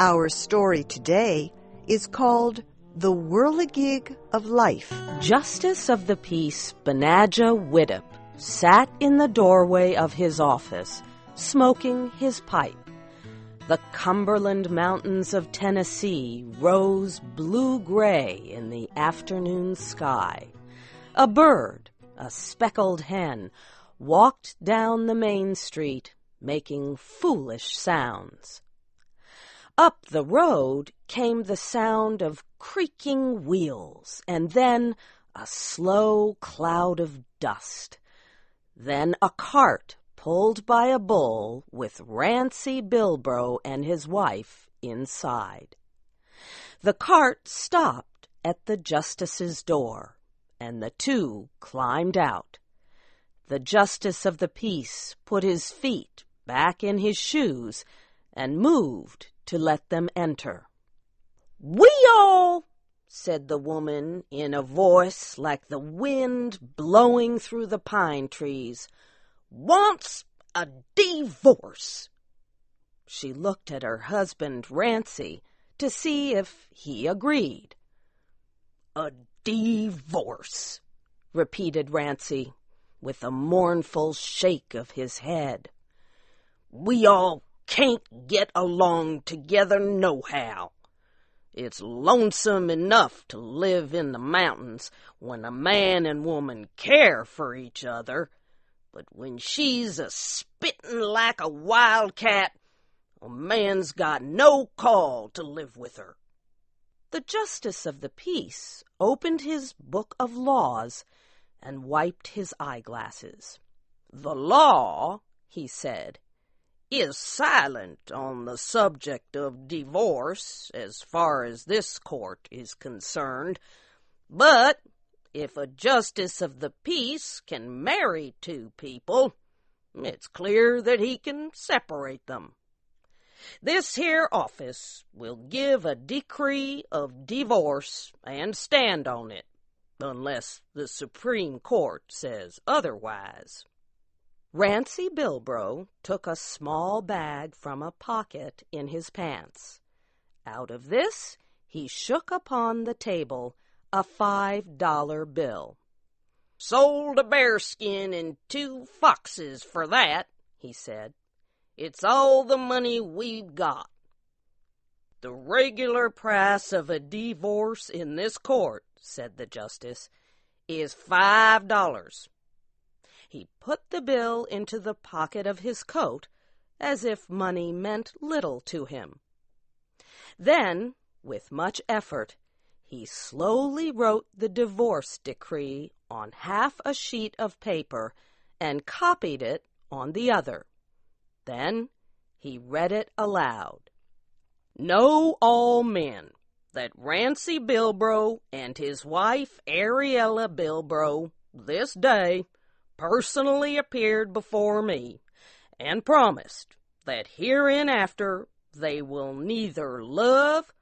Our story today is called The Whirligig of Life. Justice of the Peace Benajah Widdop sat in the doorway of his office, smoking his pipe. The Cumberland Mountains of Tennessee rose blue-gray in the afternoon sky. A bird, a speckled hen, walked down the main street, making foolish sounds. Up the road came the sound of creaking wheels, and then a slow cloud of dust. Then a cart pulled by a bull with Rancy Bilbro and his wife inside. The cart stopped at the justice's door, and the two climbed out. The justice of the peace put his feet back in his shoes and moved to let them enter. "We all," said the woman in a voice like the wind blowing through the pine trees, "wants a divorce." She looked at her husband, Rancy, to see if he agreed. "A divorce," repeated Rancy, with a mournful shake of his head. "We all can't get along together nohow. It's lonesome enough to live in the mountains when a man and woman care for each other, but when she's a-spittin' like a wildcat, a man's got no call to live with her." The justice of the peace opened his book of laws and wiped his eyeglasses. "The law," he said, "is silent on the subject of divorce as far as this court is concerned, but if a justice of the peace can marry two people, it's clear that he can separate them. This here office will give a decree of divorce and stand on it, unless the Supreme Court says otherwise." Rancy Bilbro took a small bag from a pocket in his pants. Out of this he shook upon the table a $5 bill. "Sold a bearskin and 2 foxes for that," he said. "It's all the money we've got." "The regular price of a divorce in this court," said the justice, "is $5. He put the bill into the pocket of his coat, as if money meant little to him. Then, with much effort, he slowly wrote the divorce decree on half a sheet of paper and copied it on the other. Then he read it aloud. "Know all men that Rancy Bilbro and his wife Ariella Bilbro this day personally appeared before me and promised that hereinafter they will neither love,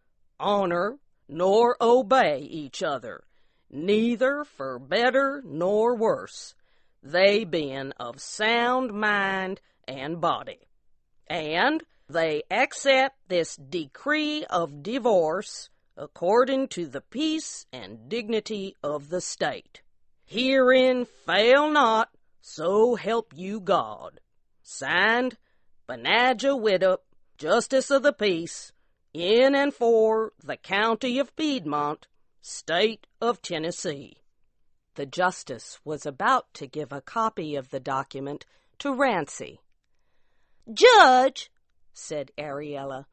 honor, nor obey each other, neither for better nor worse, they being of sound mind and body. And they accept this decree of divorce according to the peace and dignity of the state. Herein fail not, so help you God. Signed, Benajah Widdop, Justice of the Peace, in and for the County of Piedmont, State of Tennessee." The justice was about to give a copy of the document to Rancy. "Judge," said Ariella,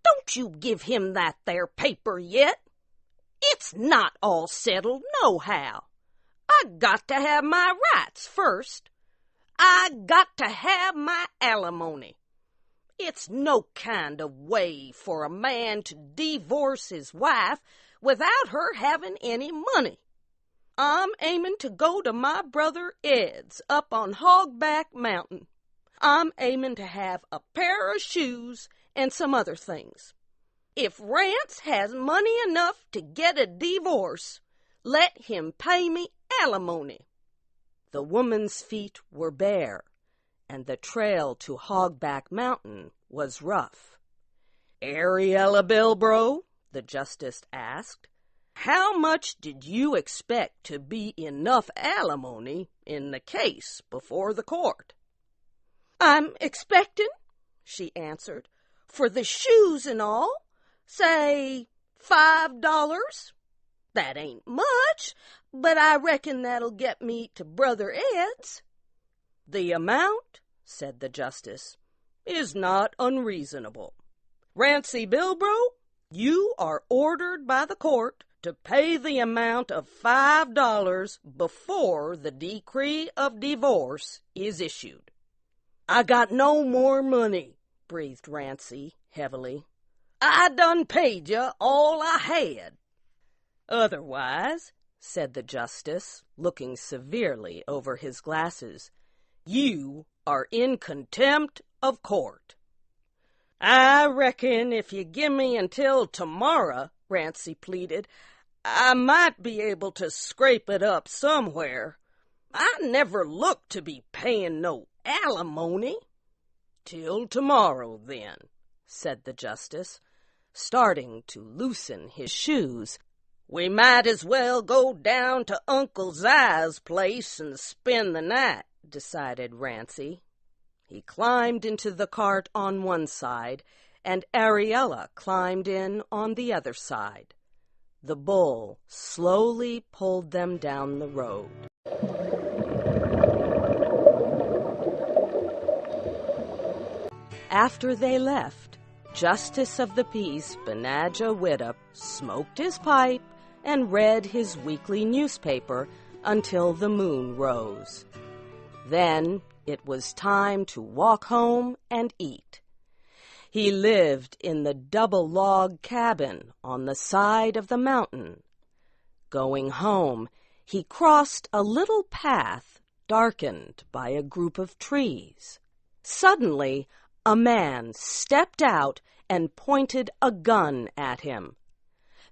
"don't you give him that there paper yet. It's not all settled nohow. I got to have my rights first. I got to have my alimony. It's no kind of way for a man to divorce his wife without her having any money. I'm aiming to go to my brother Ed's up on Hogback Mountain. I'm aiming to have a pair of shoes and some other things. If Rance has money enough to get a divorce, let him pay me alimony." The woman's feet were bare, and the trail to Hogback Mountain was rough. "Ariella Bilbro," the justice asked, "how much did you expect to be enough alimony in the case before the court?" "I'm expectin'," she answered, "for the shoes and all, say $5. That ain't much, but I reckon that'll get me to Brother Ed's." "The amount," said the justice, "is not unreasonable. Rancy Bilbro, you are ordered by the court to pay the amount of $5 before the decree of divorce is issued." "I got no more money," breathed Rancy heavily. "I done paid you all I had." "Otherwise," said the justice, looking severely over his glasses, "you are in contempt of court." "I reckon if you give me until tomorrow," Rancy pleaded, "I might be able to scrape it up somewhere. I never looked to be paying no alimony." "Till tomorrow, then," said the justice, starting to loosen his shoes. "We might as well go down to Uncle Zi's place and spend the night," decided Rancy. He climbed into the cart on one side, and Ariella climbed in on the other side. The bull slowly pulled them down the road. After they left, Justice of the Peace Benajah Widdup smoked his pipe and read his weekly newspaper until the moon rose. Then it was time to walk home and eat. He lived in the double-log cabin on the side of the mountain. Going home, he crossed a little path darkened by a group of trees. Suddenly, a man stepped out and pointed a gun at him.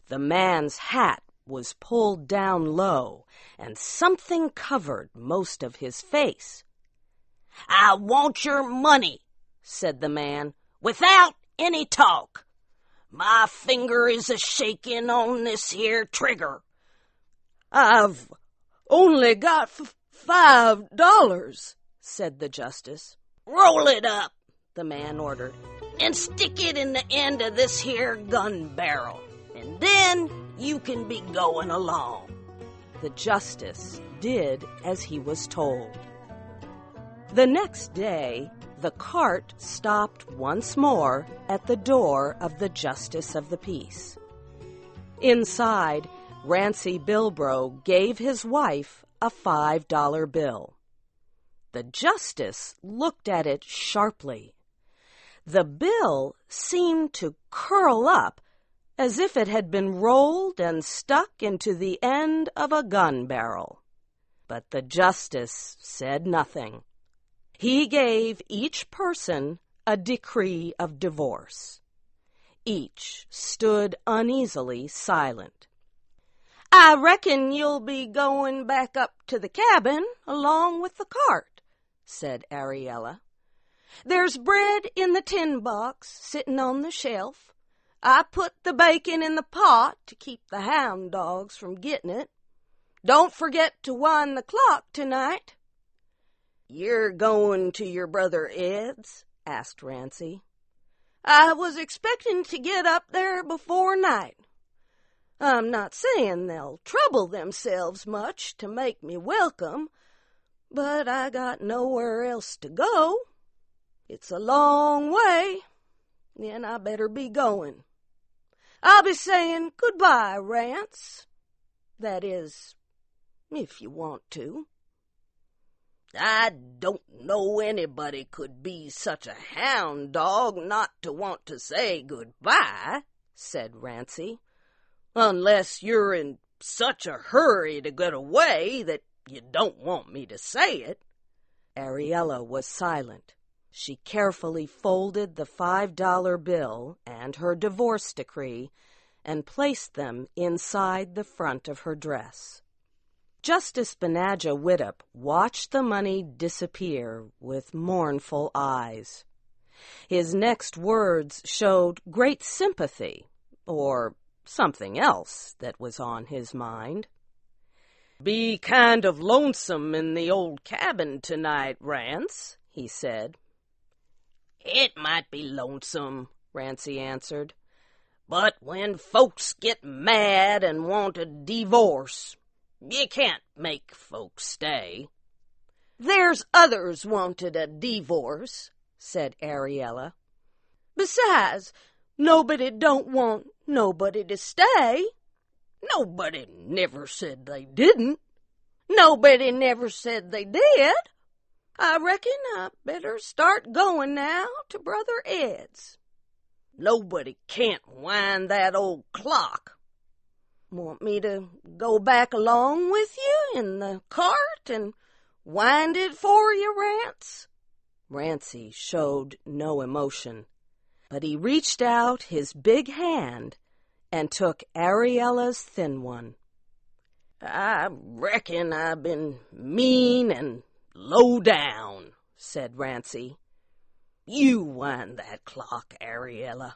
The man's hat was pulled down low, and something covered most of his face. "I want your money," said the man, "without any talk. My finger is a-shaking on this here trigger." "I've only got $5, said the justice. "Roll it up," the man ordered, "and stick it in the end of this here gun barrel, and then you can be going along." The justice did as he was told. The next day, the cart stopped once more at the door of the Justice of the Peace. Inside, Rancy Bilbro gave his wife a $5 bill. The justice looked at it sharply. The bill seemed to curl up as if it had been rolled and stuck into the end of a gun barrel. But the justice said nothing. He gave each person a decree of divorce. Each stood uneasily silent. "I reckon you'll be going back up to the cabin along with the cart," said Ariella. "There's bread in the tin box sitting on the shelf. I put the bacon in the pot to keep the hound dogs from getting it. Don't forget to wind the clock tonight." "You're going to your brother Ed's?" asked Rancy. "I was expecting to get up there before night. I'm not saying they'll trouble themselves much to make me welcome, but I got nowhere else to go. It's a long way, and I better be going. I'll be saying goodbye, Rance. That is, if you want to." "I don't know anybody could be such a hound dog not to want to say goodbye," said Rancy, "unless you're in such a hurry to get away that you don't want me to say it." Ariella was silent. She carefully folded the $5 bill and her divorce decree and placed them inside the front of her dress. Justice Benajah Widdup watched the money disappear with mournful eyes. His next words showed great sympathy, or something else that was on his mind. "Be kind of lonesome in the old cabin tonight, Rance," he said. "It might be lonesome," Rancy answered, "but when folks get mad and want a divorce, you can't make folks stay." "There's others wanted a divorce," said Ariella. "Besides, nobody don't want nobody to stay." "Nobody never said they didn't." "Nobody never said they did. I reckon I better start going now to Brother Ed's." "Nobody can't wind that old clock." "Want me to go back along with you in the cart and wind it for you, Rance?" Rancy showed no emotion, but he reached out his big hand and took Ariella's thin one. "I reckon I've been mean and low down," said Rancy. "You wind that clock, Ariella."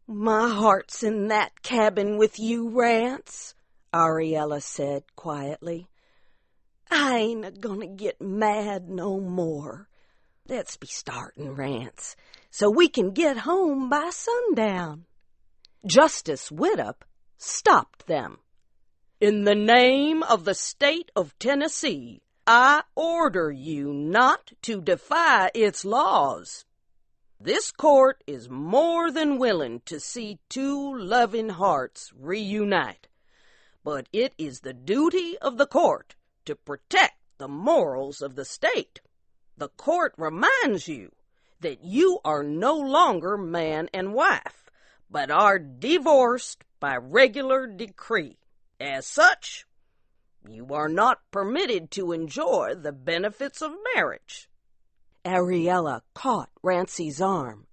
"My heart's in that cabin with you, Rance," Ariella said quietly. "I ain't a-gonna get mad no more. Let's be startin', Rance, so we can get home by sundown." Justice Widup stopped them. "In the name of the state of Tennessee, I order you not to defy its laws. This court is more than willing to see two loving hearts reunite, but it is the duty of the court to protect the morals of the state. The court reminds you that you are no longer man and wife, but are divorced by regular decree. As such, you are not permitted to enjoy the benefits of marriage." Ariella caught Rancy's arm.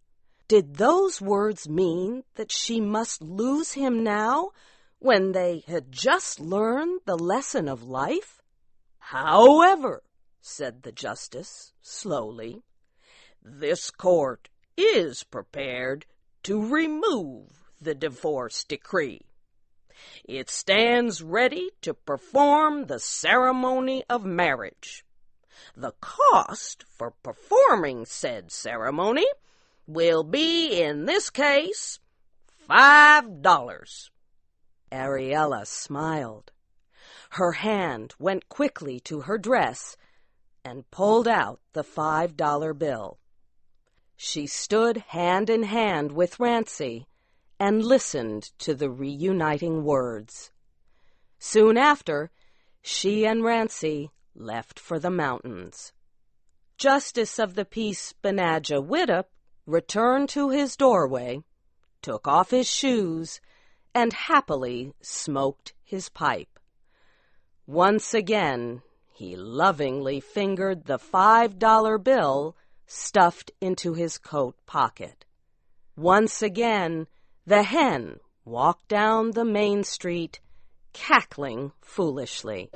Did those words mean that she must lose him now, when they had just learned the lesson of life? "However," said the justice slowly, "this court is prepared to remove the divorce decree. It stands ready to perform the ceremony of marriage. The cost for performing said ceremony will be, in this case, $5. Ariella smiled. Her hand went quickly to her dress and pulled out the $5 bill. She stood hand in hand with Rancy and listened to the reuniting words. Soon after, she and Rancy left for the mountains. Justice of the Peace Benajah Widup returned to his doorway, took off his shoes, and happily smoked his pipe. Once again, he lovingly fingered the $5 bill stuffed into his coat pocket. Once again, the hen walked down the main street, cackling foolishly.